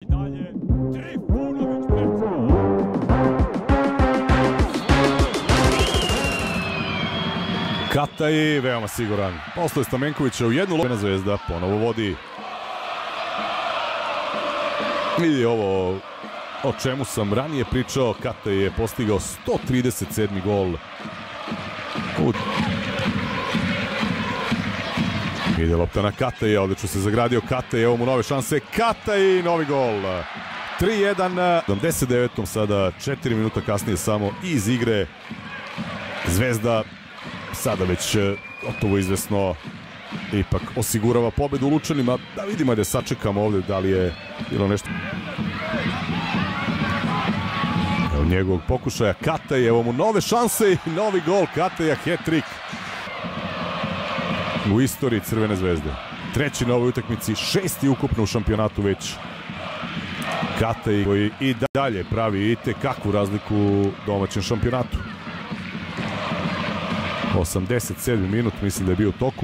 I dalje, Trifunović prečka. Kataj, veoma siguran. Posle Stamenkovića u jednu loptu Zvezda ponovo vodi. Vidi ovo o čemu sam ranije pričao. Kataj je postigao 137. gol. Ide lopta na Kataja, odlično se zagradio Kataj, evo mu nove šanse, Kataj, novi gol. 3-1, 79. sada 4 minuta kasnije samo iz igre. Zvezda sada već gotovo izvesno ipak osigurava pobedu u Lučanima. Da vidimo da sačekamo ovde da li je bilo nešto. Evo njegovog pokušaja Kataj, evo mu nove šanse i novi gol Kataja, hat-trick u istoriji Crvene zvezde. Treći na ovoj utakmici, 6. ukupno u šampionatu već. Kataj koji i dalje pravi itekakvu razliku u domaćem šampionatu. 87. minut mislim da je bio u toku.